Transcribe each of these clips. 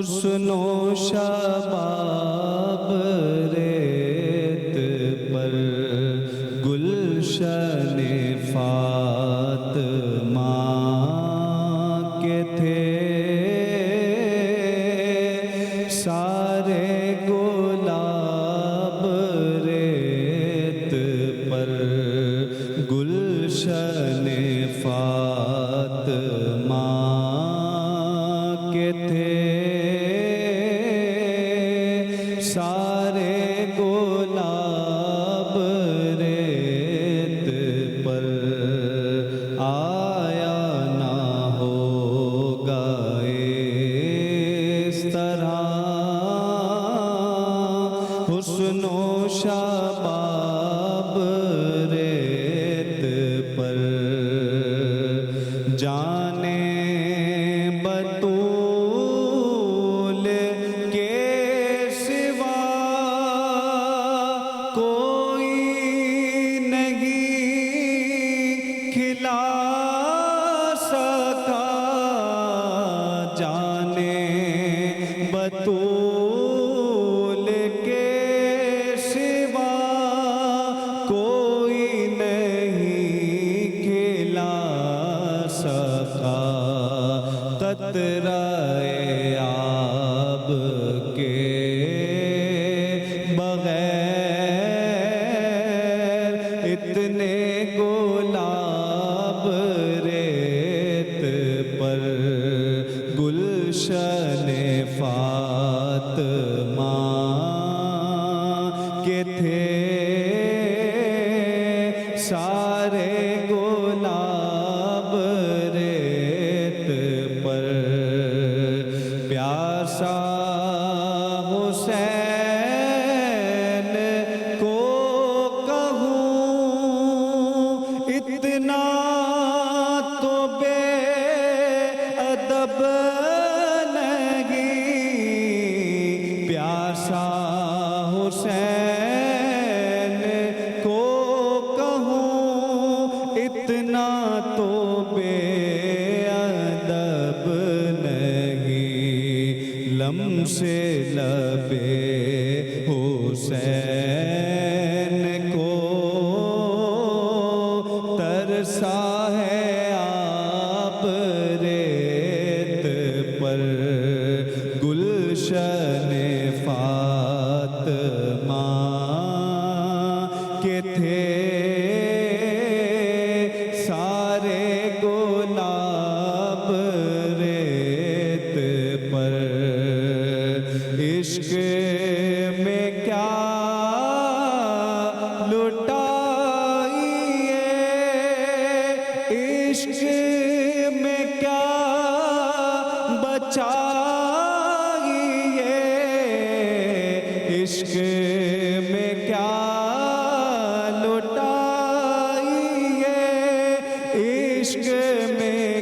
حسن و شباب ریت پر گلشن فاطمہ کے تھے سارے گلاب ریت پر گلشن فاطمہ کے تھے سارے گلاب ریت پر آیا نہ ہوگا اس طرح حسن و شباب ریت پر جانے بطول کے سوا کوئی نہیں کھلا سکا جانے بطول کے سوا کوئی نہیں کھلا سکا قطرہ آب کے بغیر اتنے گلاب ریت پر گلشن فاطمہ کے تھے سارے گلاب ریت پر پیاسا حسین کو کہوں اتنا تو بے ادب نہیں پیاسا حسین کو کہوں اتنا تو بے ادب نہیں لمس لب حسین کو ترسا ہے آپ ریت پر گلشن فاطمہ کے تھے سارے گلاب ریت پر عشق میں کیا لٹائیے عشق میں کیا بچائیے عشق میں کیا لٹائیے عشق میں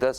10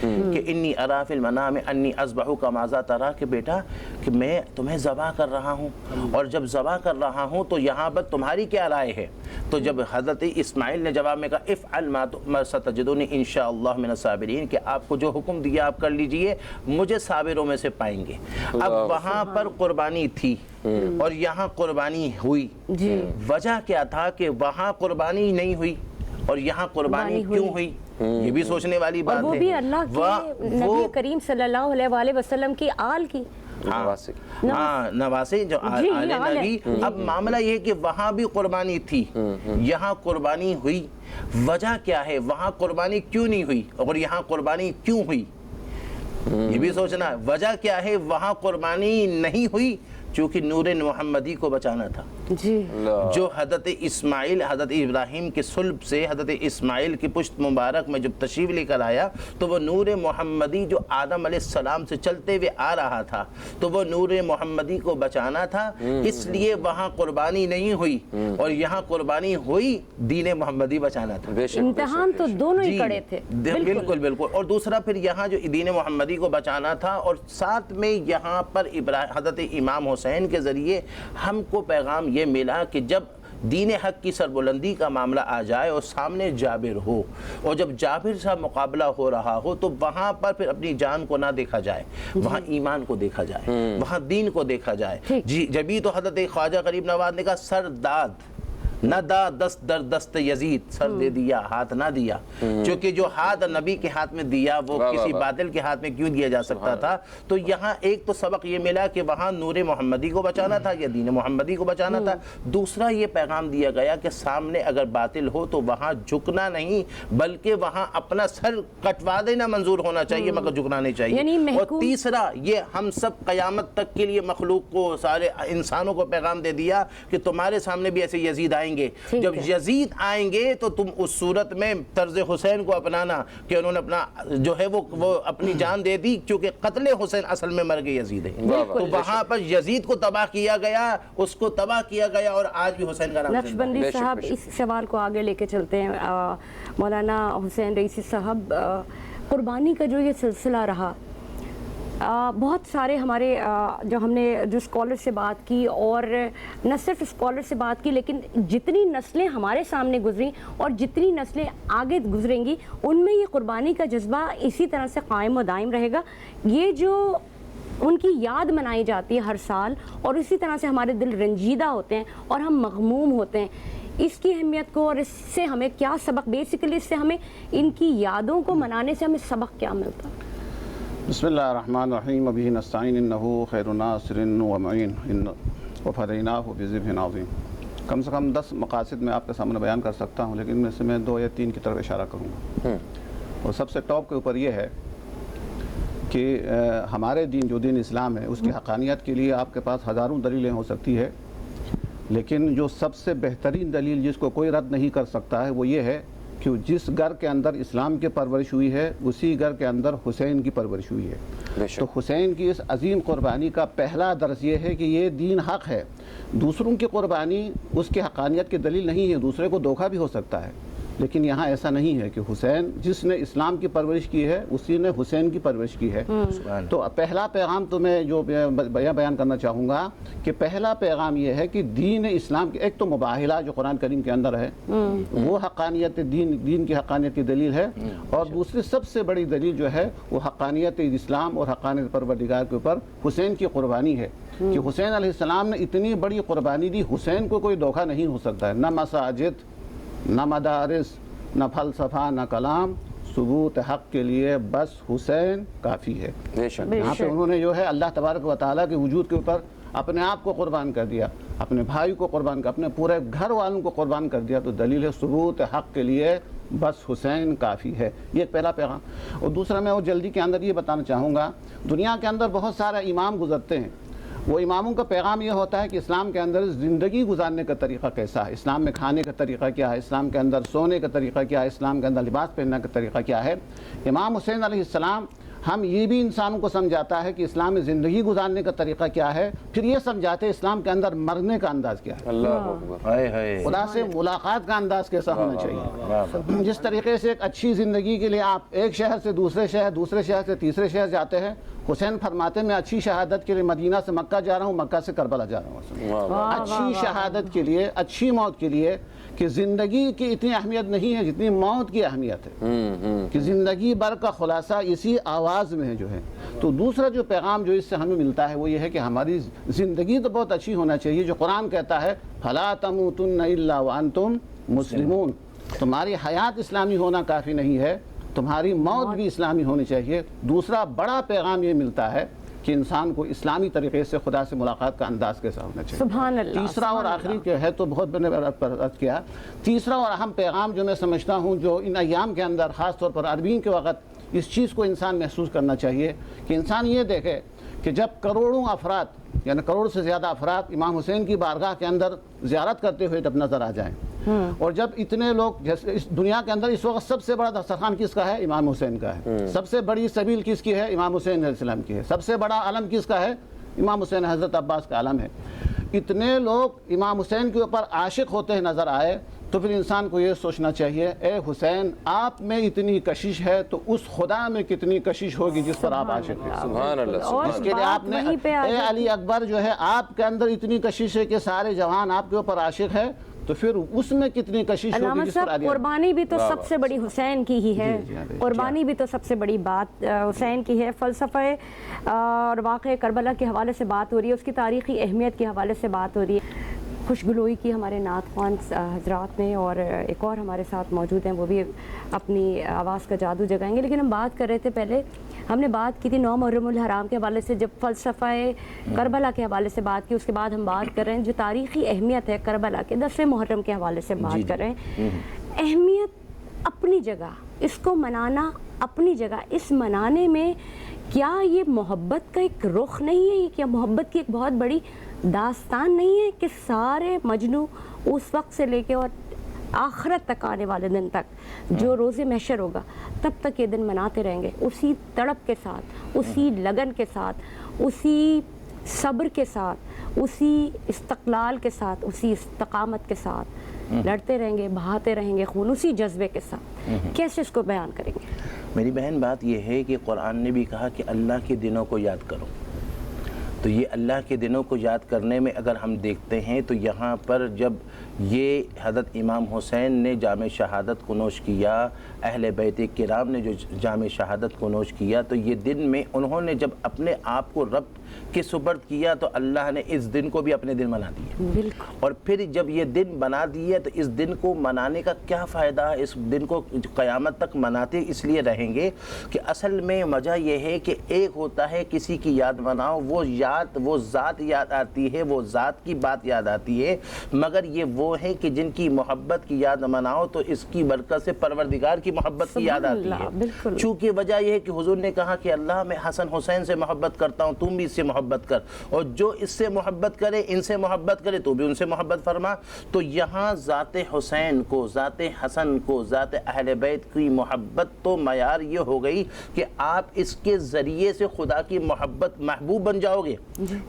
کہ انی ارا فی المنام انی اذبحک ماذا ترا، کہ بیٹا کہ میں تمہیں ذبح کر رہا ہوں، اور جب ذبح کر رہا ہوں تو یہاں پر تمہاری کیا رائے ہے؟ تو جب حضرت اسماعیل نے جواب میں کہا افعل ما ستجدنی انشاءاللہ من الصابرین، کہ آپ کو جو حکم دیا آپ کر لیجئے، مجھے صابروں میں سے پائیں گے۔ اب وہاں پر قربانی تھی اور یہاں قربانی ہوئی، وجہ کیا تھا کہ وہاں قربانی نہیں ہوئی اور یہاں قربانی کیوں ہوئی؟ یہ بھی سوچنے والی بات ہے۔ اور وہ بھی اللہ کے نبی کریم صلی اللہ علیہ وآلہ وسلم کی آل کی، ہاں نواسے جو آل نبی۔ اب معاملہ یہ کہ وہاں بھی قربانی تھی، یہاں قربانی ہوئی، وجہ کیا ہے؟ وہاں قربانی کیوں نہیں ہوئی اور یہاں قربانی کیوں ہوئی؟ یہ بھی سوچنا، وجہ کیا ہے؟ وہاں قربانی نہیں ہوئی چونکہ نور محمدی کو بچانا تھا، جو حضرت اسماعیل، حضرت ابراہیم کے صلب سے حضرت اسماعیل کی پشت مبارک میں جب تشریف لے کر آیا تو وہ نور محمدی جو آدم علیہ السلام سے چلتے ہوئے آ رہا تھا، تو وہ نور محمدی کو بچانا تھا، اس لیے وہاں قربانی نہیں ہوئی اور یہاں قربانی ہوئی، دین محمدی بچانا تھا۔ امتحان تو دونوں ہی کڑے تھے، بالکل بالکل۔ اور دوسرا پھر یہاں جو دین محمدی کو بچانا تھا، اور ساتھ میں یہاں پر حضرت امام حسین کے ذریعے ہم کو پیغام یہ ملا کہ جب دین حق کی سربلندی کا معاملہ آ جائے اور سامنے جابر ہو، اور جب جابر سے مقابلہ ہو رہا ہو، تو وہاں پر پھر اپنی جان کو نہ دیکھا جائے، وہاں ایمان کو دیکھا جائے، وہاں دین کو دیکھا جائے۔ جبھی تو حضرت خواجہ غریب نواز نے کہا سر داد نہ دا دست در دست یزید، سر دے دیا ہاتھ نہ دیا، چونکہ جو ہاتھ نبی کے ہاتھ میں دیا وہ کسی باطل کے ہاتھ میں کیوں دیا جا سکتا تھا؟ تو یہاں ایک تو سبق یہ ملا کہ وہاں نور محمدی کو بچانا تھا یا دین محمدی کو بچانا تھا۔ دوسرا یہ پیغام دیا گیا کہ سامنے اگر باطل ہو تو وہاں جھکنا نہیں، بلکہ وہاں اپنا سر کٹوا دینا منظور ہونا چاہیے، مگر جھکنا نہیں چاہیے۔ اور تیسرا یہ ہم سب قیامت تک کے لیے مخلوق کو، سارے انسانوں کو پیغام دے دیا کہ تمہارے سامنے بھی ایسے یزید آئیں گے، جب یزید آئیں گے تو تم اس صورت میں طرز حسین کو اپنانا کہ انہوں نے اپنا جو ہے وہ اپنی جان دے دی، کیونکہ قتل حسین اصل میں مرگ یزید ہے۔ تو وہاں پر یزید کو تباہ کیا گیا، اس کو تباہ کیا گیا، اور آج بھی حسین کا نام نقشبندی صاحب اس سوال کو آگے لے کے چلتے ہیں۔ مولانا حسین رئیسی صاحب، قربانی کا جو یہ سلسلہ رہا، بہت سارے ہمارے جو ہم نے جو اسکالر سے بات کی، اور نہ صرف اسکالر سے بات کی، لیکن جتنی نسلیں ہمارے سامنے گزریں اور جتنی نسلیں آگے گزریں گی، ان میں یہ قربانی کا جذبہ اسی طرح سے قائم و دائم رہے گا۔ یہ جو ان کی یاد منائی جاتی ہے ہر سال، اور اسی طرح سے ہمارے دل رنجیدہ ہوتے ہیں اور ہم مغموم ہوتے ہیں، اس کی اہمیت کو اور اس سے ہمیں کیا سبق، بیسیکلی اس سے ہمیں ان کی یادوں کو منانے سے ہمیں سبق کیا ملتا ہے؟ بسم اللہ الرحمن الرحیم، وبہ نستعین، انہ خیر ناصر و معین، وفدیناہ بذبح عظیم۔ کم سے کم 10 مقاصد میں آپ کے سامنے بیان کر سکتا ہوں، لیکن میں سے میں 2 یا 3 کی طرف اشارہ کروں گا۔ اور سب سے ٹاپ کے اوپر یہ ہے کہ ہمارے دین، جو دین اسلام ہے، اس کی حقانیت کے لیے آپ کے پاس ہزاروں دلیلیں ہو سکتی ہے، لیکن جو سب سے بہترین دلیل جس کو کوئی رد نہیں کر سکتا ہے وہ یہ ہے کہ جس گھر کے اندر اسلام کی پرورش ہوئی ہے، اسی گھر کے اندر حسین کی پرورش ہوئی ہے۔ تو حسین کی اس عظیم قربانی کا پہلا درس یہ ہے کہ یہ دین حق ہے۔ دوسروں کی قربانی اس کی حقانیت کی دلیل نہیں ہے، دوسرے کو دھوکہ بھی ہو سکتا ہے، لیکن یہاں ایسا نہیں ہے کہ حسین جس نے اسلام کی پرورش کی ہے اسی نے حسین کی پرورش کی ہے۔ تو پہلا پیغام تو میں جو بیان کرنا چاہوں گا کہ پہلا پیغام یہ ہے کہ دین اسلام کی ایک تو مباہلہ جو قرآن کریم کے اندر ہے، وہ حقانیت دین کی حقانیت کی دلیل ہے، اور دوسری سب سے بڑی دلیل جو ہے وہ حقانیت اسلام اور حقانیت پروردگار کے اوپر حسین کی قربانی ہے، کہ حسین علیہ السلام نے اتنی بڑی قربانی دی، حسین کو کوئی دھوکہ نہیں ہو سکتا ہے، نہ مساجد، نہ مدارس، نہ فلسفہ، نہ کلام، ثبوت حق کے لیے بس حسین کافی ہے۔ یہاں پہ انہوں نے جو ہے اللہ تبارک و تعالیٰ کے وجود کے اوپر اپنے آپ کو قربان کر دیا، اپنے بھائی کو قربان کر، اپنے پورے گھر والوں کو قربان کر دیا، تو دلیل ہے ثبوت حق کے لیے بس حسین کافی ہے۔ یہ پہلا پیغام۔ اور دوسرا میں وہ جلدی کے اندر یہ بتانا چاہوں گا، دنیا کے اندر بہت سارے امام گزرتے ہیں، وہ اماموں کا پیغام یہ ہوتا ہے کہ اسلام کے اندر زندگی گزارنے کا طریقہ کیسا ہے، اسلام میں کھانے کا طریقہ کیا ہے، اسلام کے اندر سونے کا طریقہ کیا ہے، اسلام کے اندر لباس پہننے کا طریقہ کیا ہے۔ امام حسین علیہ السلام ہم یہ بھی انسانوں کو سمجھاتا ہے کہ اسلام میں زندگی گزارنے کا طریقہ کیا ہے، پھر یہ سمجھاتے ہیں اسلام کے اندر مرنے کا انداز کیا ہے، اللہ اکبر، ہائے ہائے، خدا سے ملاقات کا انداز کیسا ہونا چاہیے۔ جس طریقے سے ایک اچھی زندگی کے لیے آپ ایک شہر سے دوسرے شہر، دوسرے شہر سے تیسرے شہر جاتے ہیں، حسین فرماتے ہیں میں اچھی شہادت کے لیے مدینہ سے مکہ جا رہا ہوں، مکہ سے کربلا جا رہا ہوں۔ اچھی شہادت کے لیے، اچھی موت کے لیے، کہ زندگی کی اتنی اہمیت نہیں ہے جتنی موت کی اہمیت ہے، کہ زندگی بھر کا خلاصہ اسی آواز میں ہے جو ہے۔ تو دوسرا جو پیغام جو اس سے ہمیں ملتا ہے وہ یہ ہے کہ ہماری زندگی تو بہت اچھی ہونا چاہیے، جو قرآن کہتا ہے فَلَا تَمُوتُنَّ إِلَّا وَأَنْتُمْ مُسْلِمُونَ، تمہاری حیات اسلامی ہونا کافی نہیں ہے، تمہاری موت بھی اسلامی ہونی چاہیے۔ دوسرا بڑا پیغام یہ ملتا ہے کہ انسان کو اسلامی طریقے سے خدا سے ملاقات کا انداز کیسا ہونا چاہیے۔ سبحان اللہ۔ تیسرا اور آخری کہ ہے تو بہت میں نے عرض کیا، تیسرا اور اہم پیغام جو میں سمجھتا ہوں جو ان ایام کے اندر خاص طور پر عربین کے وقت اس چیز کو انسان محسوس کرنا چاہیے کہ انسان یہ دیکھے کہ جب کروڑوں افراد، یعنی کروڑ سے زیادہ افراد امام حسین کی بارگاہ کے اندر زیارت کرتے ہوئے جب نظر آ جائیں، اور جب اتنے لوگ، جیسے اس دنیا کے اندر اس وقت سب سے بڑا دسترخوان کس کا ہے؟ امام حسین کا ہے۔ سب سے بڑی سبیل کس کی ہے؟ امام حسین علیہ السلام کی ہے۔ سب سے بڑا علم کس کا ہے؟ امام حسین حضرت عباس کا علم ہے۔ اتنے لوگ امام حسین کے اوپر عاشق ہوتے ہیں نظر آئے تو پھر انسان کو یہ سوچنا چاہیے اے حسین آپ میں اتنی کشش ہے تو اس خدا میں کتنی کشش ہوگی جس پر آپ عاشق ہیں۔ سبحان اللہ، اور اس کے لیے آپ نے وہیں پہ اے علی اکبر جو ہے آپ کے اندر اتنی کشش ہے کہ سارے جوان آپ کے اوپر عاشق ہے، تو پھر اس میں کتنی کشش ہوگی علامہ جس پر صاحب علی قربانی بھی تو سب سے بڑی حسین کی ہی ہے، قربانی بھی تو سب سے بڑی بات حسین کی ہے۔ فلسفہ اور واقعہ کربلا کے حوالے سے بات ہو رہی ہے، اس کی تاریخی اہمیت کے حوالے سے بات ہو رہی ہے، خوشگلوئی کی ہمارے نعت خوان حضرات نے، اور ایک اور ہمارے ساتھ موجود ہیں، وہ بھی اپنی آواز کا جادو جگائیں گے۔ لیکن ہم بات کر رہے تھے، پہلے ہم نے بات کی تھی 9 محرم الحرام کے حوالے سے، جب فلسفہ کربلا کے حوالے سے بات کی، اس کے بعد ہم بات کر رہے ہیں جو تاریخی اہمیت ہے کربلا کے 10 محرم کے حوالے سے بات کر رہے ہیں۔ اہمیت اپنی جگہ، اس کو منانا اپنی جگہ، اس منانے میں کیا یہ محبت کا ایک رخ نہیں ہے؟ کیا محبت کی ایک بہت بڑی داستان نہیں ہے کہ سارے مجنو اس وقت سے لے کے اور آخرت تک آنے والے دن تک، جو روز محشر ہوگا تب تک یہ دن مناتے رہیں گے، اسی تڑپ کے ساتھ، اسی لگن کے ساتھ، اسی صبر کے ساتھ، اسی استقلال کے ساتھ، اسی استقامت کے ساتھ لڑتے رہیں گے، بہاتے رہیں گے خون، اسی جذبے کے ساتھ؟ کیسے اس کو بیان کریں گے؟ میری بہن بات یہ ہے کہ قرآن نے بھی کہا کہ اللہ کے دنوں کو یاد کرو، تو یہ اللہ کے دنوں کو یاد کرنے میں اگر ہم دیکھتے ہیں تو یہاں پر جب یہ حضرت امام حسین نے جام شہادت کو نوش کیا، اہل بیت کرام نے جو جام شہادت کو نوش کیا، تو یہ دن میں انہوں نے جب اپنے آپ کو رب کے سپرد کیا تو اللہ نے اس دن کو بھی اپنے دن بنا دیا۔ بالکل۔ اور پھر جب یہ دن بنا دیے تو اس دن کو منانے کا کیا فائدہ ہے؟ اس دن کو قیامت تک مناتے اس لیے رہیں گے کہ اصل میں وجہ یہ ہے کہ ایک ہوتا ہے کسی کی یاد مناؤ، وہ ذات یاد آتی ہے، وہ ذات کی بات یاد آتی ہے، مگر یہ وہ ہے کہ جن کی محبت کی یاد مناؤ تو اس کی برکت سے پروردگار کی محبت کی یاد آتی ہے۔ چونکہ وجہ یہ ہے کہ حضور نے کہا کہ اللہ میں حسن حسین سے محبت کرتا ہوں، تم بھی اس سے محبت کر، اور جو اس سے محبت کرے، ان سے محبت کرے تو بھی ان سے محبت فرما۔ تو یہاں ذات حسین کو، ذات حسن کو، ذات اہل بیت کی محبت تو معیار یہ ہو گئی کہ آپ اس کے ذریعے سے خدا کی محبت محبوب بن جاؤ گے،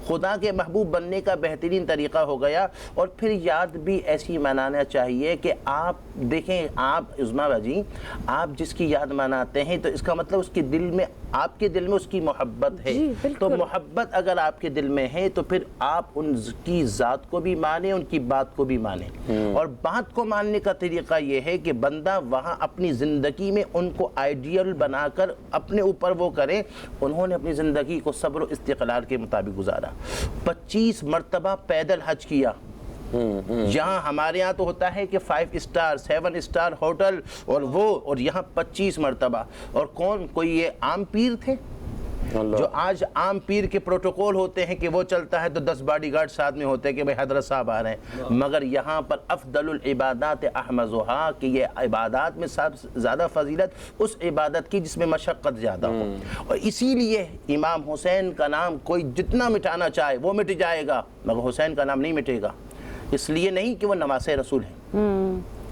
خدا کے محبوب بننے کا بہترین طریقہ ہو گیا۔ اور پھر یاد بھی ایسی منانا چاہیے کہ آپ دیکھیں، آپ عظما باجی، آپ جس کی یاد مناتے ہیں تو اس کا مطلب اس کے دل میں، آپ کے دل میں اس کی محبت ہے، تو محبت اگر آپ کے دل میں ہے تو پھر آپ ان کی ذات کو بھی مانیں، ان کی بات کو بھی مانیں۔ اور بات کو ماننے کا طریقہ یہ ہے کہ بندہ وہاں اپنی زندگی میں ان کو آئیڈیل بنا کر اپنے اوپر وہ کریں۔ انہوں نے اپنی زندگی کو صبر و استقلال کے مطابق گزارا، 25 مرتبہ پیدل حج کیا۔ یہاں ہمارے ہاں تو ہوتا ہے کہ 5 اسٹار 7 اسٹار ہوٹل اور یہاں 25 مرتبہ۔ اور کوئی یہ عام پیر تھے جو آج عام پیر کے پروٹوکول ہوتے ہیں کہ وہ چلتا ہے تو 10 باڈی گارڈ ساتھ میں ہوتے ہیں کہ بھائی حضرت صاحب آ رہے ہیں، مگر یہاں پر افضل العبادات احمزھا، کہ یہ عبادات میں سب سے زیادہ فضیلت اس عبادت کی جس میں مشقت زیادہ ہو۔ اور اسی لیے امام حسین کا نام کوئی جتنا مٹانا چاہے وہ مٹ جائے گا، مگر حسین کا نام نہیں مٹے گا، اس لیے نہیں کہ وہ نواسہ رسول ہیں،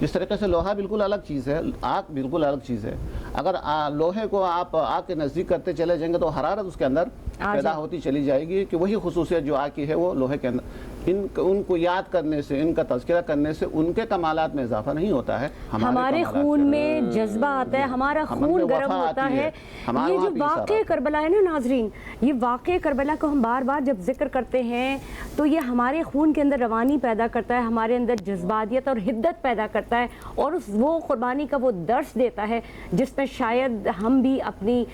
جس طریقے سے لوہا بالکل الگ چیز ہے، آگ بالکل الگ چیز ہے. اگر لوہے کو آپ آگ کے نزدیک کرتے چلے جائیں گے تو حرارت اس کے اندر پیدا ہوتی چلی جائے گی کہ وہی خصوصیت جو آگ کی ہے وہ لوہے کے اندر. ان کو یاد کرنے سے، ان کا تذکرہ کرنے سے ان کے کمالات میں اضافہ نہیں ہوتا ہے. ہمارے خون میں جذبہ آتا ہے، ہمارا خون گرم ہوتا ہے. یہ جو واقعہ کربلا ہے نا ناظرین، یہ واقعہ کربلا کو ہم بار بار جب ذکر کرتے ہیں تو یہ ہمارے خون کے اندر روانی پیدا کرتا ہے، ہمارے اندر جذباتیت اور حدت پیدا کرتا ہے، اور وہ قربانی کا وہ درس دیتا ہے جس میں شاید ہم بھی اپنی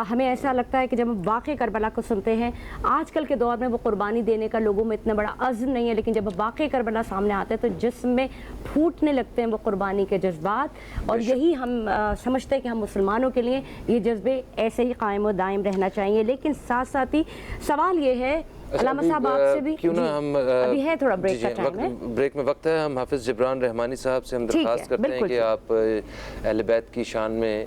ہمیں ایسا لگتا ہے کہ جب ہم واقعہ کربلا کو سنتے ہیں، آج کل کے دور میں وہ قربانی دینے کا لوگوں میں اتنا بڑا عزم نہیں ہے، لیکن جب واقعہ کربلا سامنے آتا ہے تو جسم میں پھوٹنے لگتے ہیں وہ قربانی کے جذبات. اور یہی ہم سمجھتے ہیں کہ ہم مسلمانوں کے لیے یہ جذبے ایسے ہی قائم و دائم رہنا چاہیے. لیکن ساتھ ساتھ ہی سوال یہ ہے علامہ صاحب آپ سے بھی، کیوں نہ ہم ابھی ہے تھوڑا بریک کا ٹائم ہے، بریک میں وقت ہے، ہم حافظ جبران رحمانی صاحب سے ہم درخواست کرتے ہیں کہ آپ اہل بیت کی شان میں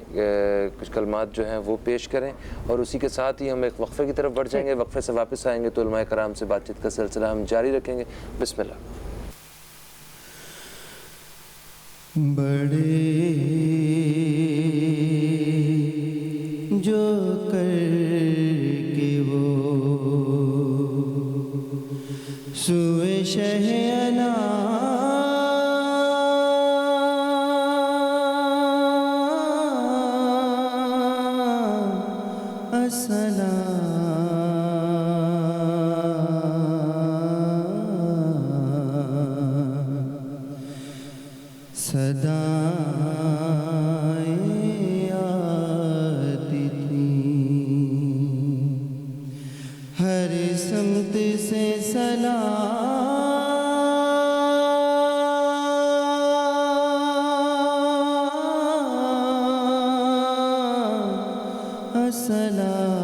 کچھ کلمات جو ہیں وہ پیش کریں، اور اسی کے ساتھ ہی ہم ایک وقفے کی طرف بڑھ جائیں گے. وقفے سے واپس آئیں گے تو علماء کرام سے بات چیت کا سلسلہ ہم جاری رکھیں گے. بسم اللہ. بڑے جو کر کے وہ سوئے شہنا صدائیں آتی تھیں ہر سمت سے سلام السلام.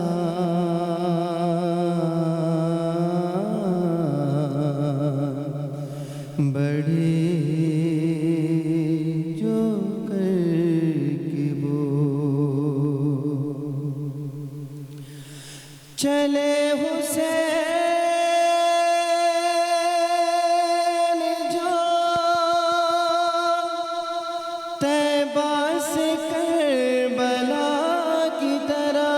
بڑے چلے حسین جو طیبہ سے کربلا کی طرح،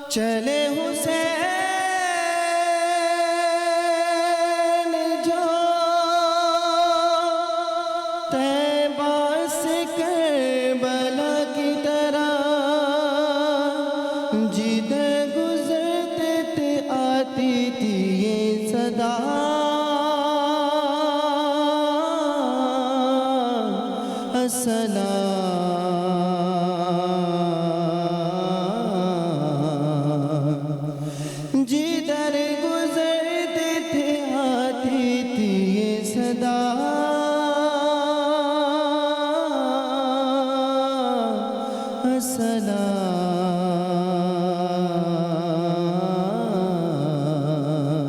چلے حسین جو طیبہ سے کربلا کی طرح، جدھر گزرتے تھے آتی تھی یہ صدا، السلام. جدھر گزرتے تھے آتی تھی یہ صدا،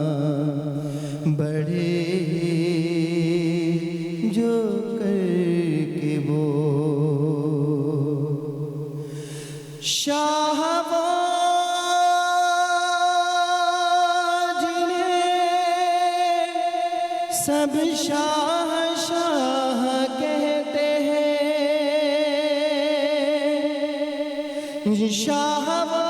السلام. بڑے جو کر کے وہ شاہ وہ جنہیں سب شاہ شاہ کہتے ہیں، شاہ وہ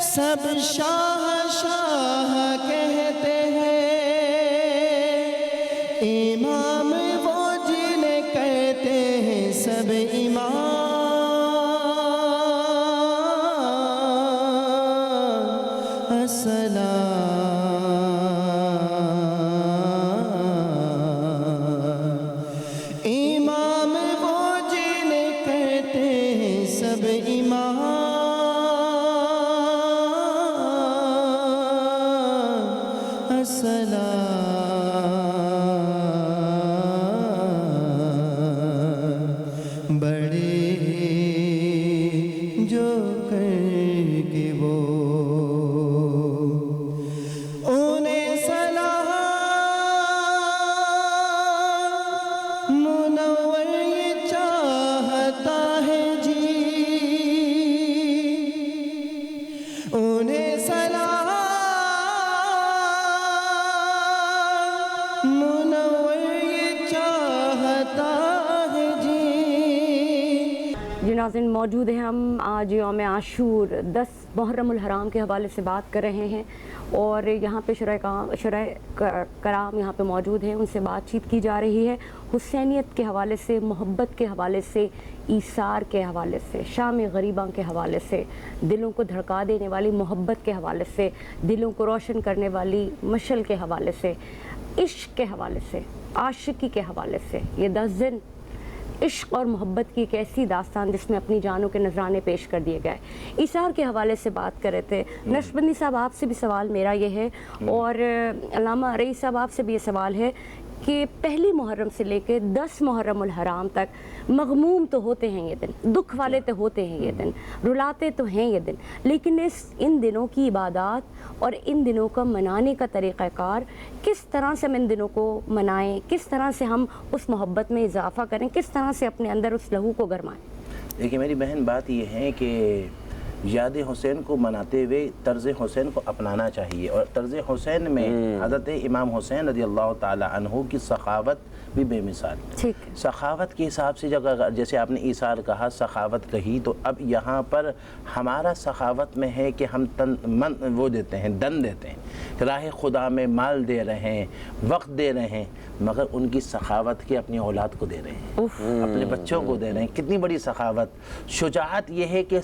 سب شاہ شاہ کہتے ہیں، امام وہ جنہیں کہتے ہیں سب امام. السلام. امام وہ جنہیں کہتے ہیں سب امام. السلام. منور یہ چاہتا ہے جی۔ جی ناظرین، موجود ہیں ہم آج یوم عاشور 10 محرم الحرام کے حوالے سے بات کر رہے ہیں، اور یہاں پہ شرح کرام یہاں پہ موجود ہیں، ان سے بات چیت کی جا رہی ہے حسینیت کے حوالے سے، محبت کے حوالے سے، ایثار کے حوالے سے، شام غریباں کے حوالے سے، دلوں کو دھڑکا دینے والی محبت کے حوالے سے، دلوں کو روشن کرنے والی مشعل کے حوالے سے، عشق کے حوالے سے، عاشقی کے حوالے سے۔ یہ 10 دن عشق اور محبت کی ایک ایسی داستان جس میں اپنی جانوں کے نذرانے پیش کر دیے گئے۔ ایثار کے حوالے سے بات کر رہے تھے نقشبندی صاحب، آپ سے بھی سوال میرا یہ ہے، اور علامہ رئیس صاحب آپ سے بھی یہ سوال ہے کہ پہلی محرم سے لے کے 10 محرم الحرام تک مغموم تو ہوتے ہیں یہ دن، دکھ والے تو ہوتے ہیں یہ دن، رلاتے تو ہیں یہ دن، لیکن ان دنوں کی عبادات اور ان دنوں کا منانے کا طریقہ کار، کس طرح سے ہم ان دنوں کو منائیں، کس طرح سے ہم اس محبت میں اضافہ کریں، کس طرح سے اپنے اندر اس لہو کو گرمائیں؟ دیکھیے میری بہن، بات یہ ہے کہ یاد حسین کو مناتے ہوئے طرز حسین کو اپنانا چاہیے، اور طرز حسین میں حضرت امام حسین رضی اللہ تعالی عنہ کی سخاوت بھی بے مثال۔ سخاوت کے حساب سے جیسے آپ نے ایثار کہا، سخاوت کہی، تو اب یہاں پر ہمارا سخاوت میں ہے کہ ہم وہ دیتے ہیں، دن دیتے ہیں، راہ خدا میں مال دے رہے ہیں، وقت دے رہے ہیں، مگر ان کی سخاوت کے اپنی اولاد کو دے رہے ہیں، اپنے بچوں کو دے رہے ہیں۔ کتنی بڑی سخاوت! شجاعت یہ ہے کہ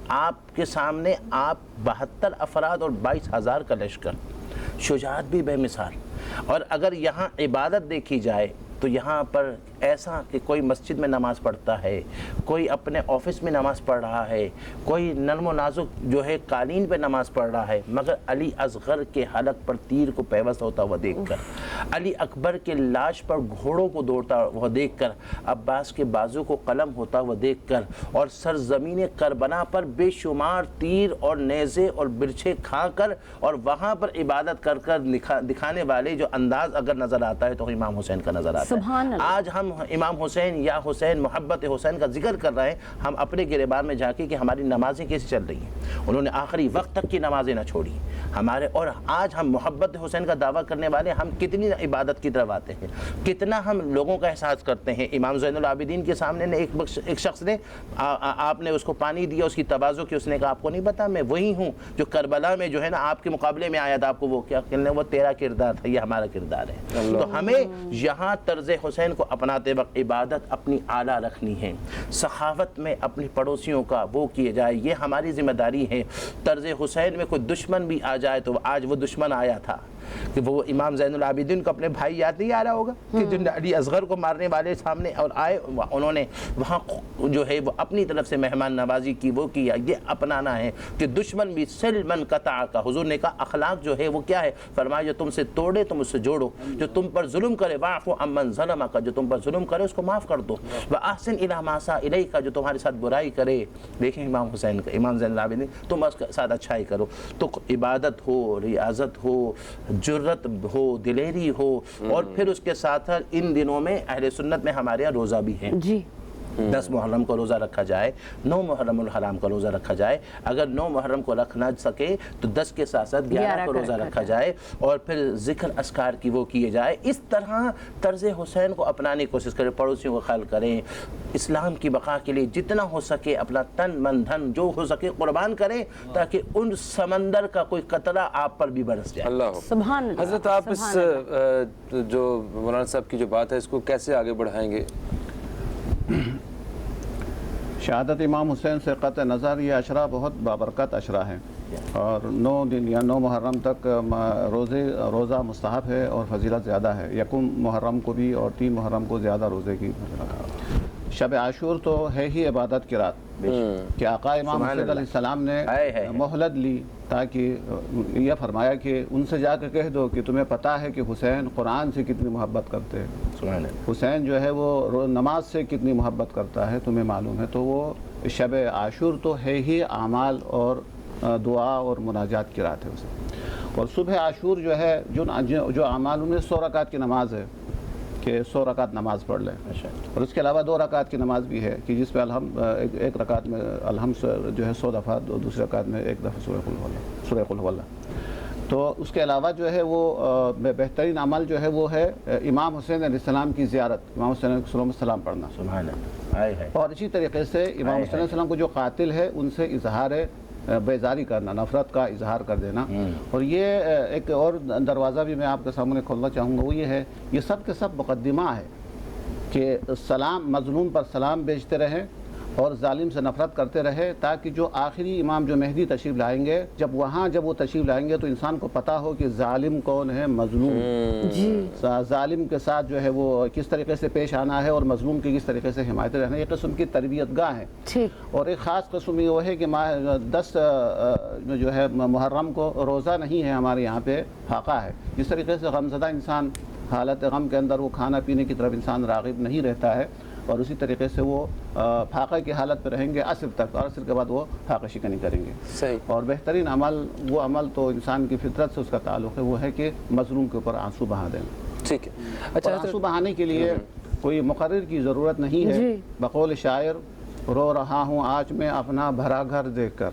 آپ کے سامنے آپ 72 افراد اور 22,000 کا لشکر، شجاعت بھی بے مثال۔ اور اگر یہاں عبادت دیکھی جائے تو یہاں پر ایسا کہ کوئی مسجد میں نماز پڑھتا ہے، کوئی اپنے آفس میں نماز پڑھ رہا ہے، کوئی نرم و نازک جو ہے قالین پہ نماز پڑھ رہا ہے، مگر علی اصغر کے حلق پر تیر کو پیوست ہوتا ہوا دیکھ کر، علی اکبر کے لاش پر گھوڑوں کو دوڑتا ہوا دیکھ کر، عباس کے بازو کو قلم ہوتا ہوا دیکھ کر، اور سرزمین کربلا پر بے شمار تیر اور نیزے اور برچھے کھا کر اور وہاں پر عبادت کر کر دکھانے والے جو انداز اگر نظر آتا ہے تو امام حسین کا نظر آتا ہے۔ آج ہم امام حسین یا حسین، محبت حسین کا ذکر کر رہے ہیں، ہم اپنے گریبان میں جا کے کہ ہماری نمازیں کیسے چل رہی ہیں، انہوں نے آخری وقت تک کی نمازیں نہ چھوڑی ہمارے، اور آج ہم محبت حسین کا دعویٰ کرنے والے ہم کتنی عبادت کی طرف آتے ہیں، کتنا ہم لوگوں کا احساس کرتے ہیں۔ امام زین العابدین کے سامنے نے ایک شخص نے آپ نے اس کو پانی دیا، اس کی تواضع کی، اس نے کہا آپ کو نہیں پتا میں وہی ہوں جو کربلا میں جو ہے نا آپ کے مقابلے میں آیا تھا، آپ کو وہ کیا کہنے، وہ تیرا کردار تھا، یہ ہمارا کردار ہے۔ تو ہمیں یہاں طرز حسین کو اپناتے وقت عبادت اپنی اعلیٰ رکھنی ہے، سخاوت میں اپنی پڑوسیوں کا وہ کیے جائے، یہ ہماری ذمہ داری ہے۔ طرز حسین میں کوئی دشمن بھی آ جائے، تو آج وہ دشمن آیا تھا کہ وہ امام زین العابدین کو اپنے بھائی یاد نہیں آ رہا ہوگا کہ جو علی اصغر کو مارنے والے سامنے اور آئے، انہوں نے وہاں جو ہے وہ اپنی طرف سے مہمان نوازی کی، وہ کیا، یہ اپنانا ہے کہ دشمن بھی سلمن قطع کا، حضور نے کہا اخلاق جو ہے وہ کیا ہے، فرمایا جو تم سے توڑے تم اس سے جوڑو، جو تم پر ظلم کرے واعفو عمن ظلمک، جو تم پر ظلم کرے اس کو معاف کر دو، واحسن الی ما اساء الیک، جو تمہارے ساتھ برائی کرے، دیکھیں امام حسین کا، امام زین العابدین، تم اس کے ساتھ اچھائی کرو۔ تو عبادت ہو، ریاضت ہو، جرت ہو، دلیری ہو، اور پھر اس کے ساتھ ان دنوں میں اہل سنت میں ہمارے یہاں روزہ بھی ہے۔ 10 محرم کو روزہ رکھا جائے، 9 محرم الحرام کا روزہ رکھا جائے، اگر 9 محرم کو رکھ نہ سکے تو 10 کے ساتھ ساتھ 11 کو روزہ رکھا جائے، اور پھر ذکر اذکار کی وہ کیے جائے۔ اس طرح طرز حسین کو اپنانے کی کوشش کریں، پڑوسیوں کو خیال کریں، اسلام کی بقا کے لیے جتنا ہو سکے اپنا تن من دھن جو ہو سکے قربان کریں، تاکہ ان سمندر کا کوئی قطرہ آپ پر بھی برس جائے۔ اللہ سبحان اللہ۔ حضرت آپ اس جو مولانا صاحب کی جو بات ہے اس کو کیسے آگے بڑھائیں گے؟ شہادت امام حسین سے قطع نظر یہ عشرہ بہت بابرکت عشرہ ہے، اور 9 دن یا 9 محرم تک روزہ مستحب ہے اور فضیلت زیادہ ہے، یکم محرم کو بھی اور 3 محرم کو زیادہ روزے کی۔ شب عاشور تو ہے ہی عبادت کی رات کہ آقا امام حسین علیہ السلام نے مہلت لی، تاکہ یہ فرمایا کہ ان سے جا کے کہہ دو کہ تمہیں پتہ ہے کہ حسین قرآن سے کتنی محبت کرتے ہیں، حسین جو ہے وہ نماز سے کتنی محبت کرتا ہے، تمہیں معلوم ہے۔ تو وہ شب عاشور تو ہے ہی اعمال اور دعا اور مناجات کی رات ہے اسے، اور صبح عاشور جو ہے جو اعمال میں 100 رکعت کی نماز ہے کہ 100 رکعت نماز پڑھ لیں، اور اس کے علاوہ 2 رکعت کی نماز بھی ہے کہ جس میں ایک رکعت میں الحمد جو ہے 100 دفعہ، دوسری رکعت میں 1 دفعہ سورہ قل هو اللہ۔ تو اس کے علاوہ جو ہے وہ بہترین عمل جو ہے وہ ہے امام حسین علیہ السلام کی زیارت، امام حسین علیہ السلام پڑھنا. سبحان اللہ. آئے ہے. اور اسی طریقے سے امام حسین علیہ السلام کو جو قاتل ہے ان سے اظہار بیزاری کرنا، نفرت کا اظہار کر دینا. اور یہ ایک اور دروازہ بھی میں آپ کے سامنے کھولنا چاہوں گا، وہ یہ ہے، یہ سب کے سب مقدمہ ہے کہ سلام، مظلوم پر سلام بھیجتے رہیں اور ظالم سے نفرت کرتے رہے، تاکہ جو آخری امام جو مہدی تشریف لائیں گے، جب وہ تشریف لائیں گے تو انسان کو پتہ ہو کہ ظالم کون ہے، مظلوم. ظالم کے ساتھ جو ہے وہ کس طریقے سے پیش آنا ہے اور مظلوم کی کس طریقے سے حمایت رہنا. ایک قسم کی تربیت گاہ ہے. اور ایک خاص قسم یہ ہے کہ 10 جو ہے محرم کو روزہ نہیں ہے ہمارے یہاں پہ، فاقہ ہے. جس طریقے سے غمزدہ انسان حالت غم کے اندر وہ کھانا پینے کی طرف انسان راغب نہیں رہتا ہے، اور اسی طریقے سے وہ فاقہ کی حالت پہ رہیں گے عصر تک، اور عصر کے بعد وہ فاقہ شکنی کریں گے. صحیح. اور بہترین عمل، وہ عمل تو انسان کی فطرت سے اس کا تعلق ہے، وہ ہے کہ مظلوم کے اوپر آنسو بہا دینا. ٹھیک ہے. اور آنسو بہانے کے لیے کوئی مقرر کی ضرورت نہیں ہے. بقول شاعر، رو رہا ہوں آج میں اپنا بھرا گھر دیکھ کر.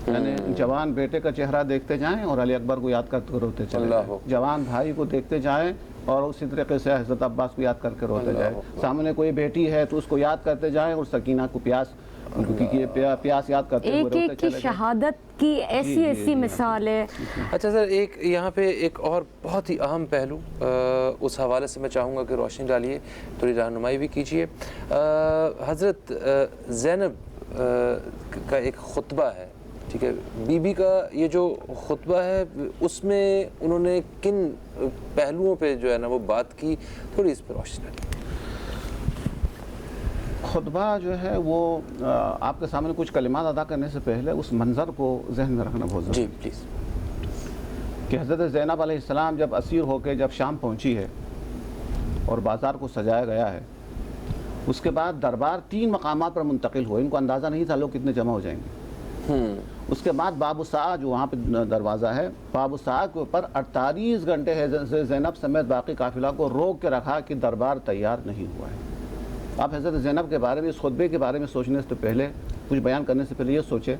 یعنی جوان بیٹے کا چہرہ دیکھتے جائیں اور علی اکبر کو یاد کرتے روتے چلے جائیں، جوان بھائی کو دیکھتے جائیں اور اسی طریقے سے حضرت عباس کو یاد کر کے روتے جائیں. سامنے کوئی بیٹی ہے تو اس کو یاد کرتے جائیں، اور سکینہ کو پیاس یاد کرتے ہوئے روتے چلے جائیں. ایک کی شہادت کی ایسی مثال ہے. اچھا سر، ایک یہاں پہ ایک اور بہت ہی اہم پہلو اس حوالے سے میں چاہوں گا کہ روشنی ڈالیے، تھوڑی رہنمائی بھی کیجیے. حضرت زینب کا ایک خطبہ ہے، ٹھیک ہے، بی بی کا یہ جو خطبہ ہے اس میں انہوں نے کن پہلوؤں پہ جو ہے نا وہ بات کی، تھوڑی اس پہ روشنی ڈالیے. خطبہ جو ہے وہ آپ کے سامنے کچھ کلمات ادا کرنے سے پہلے اس منظر کو ذہن میں رکھنا بہت ضروری ہے. جی پلیز. کہ حضرت زینب علیہ السلام جب اسیر ہو کے جب شام پہنچی ہے اور بازار کو سجایا گیا ہے، اس کے بعد دربار 3 مقامات پر منتقل ہوئے. ان کو اندازہ نہیں تھا لوگ کتنے جمع ہو جائیں گے. اس کے بعد باب الساعہ جو وہاں پہ دروازہ ہے، باب الساعہ کے اوپر 48 گھنٹے حضرت زینب سمیت باقی قافلہ کو روک کے رکھا کہ دربار تیار نہیں ہوا ہے. آپ حضرت زینب کے بارے میں، اس خطبے کے بارے میں سوچنے سے پہلے، کچھ بیان کرنے سے پہلے یہ سوچے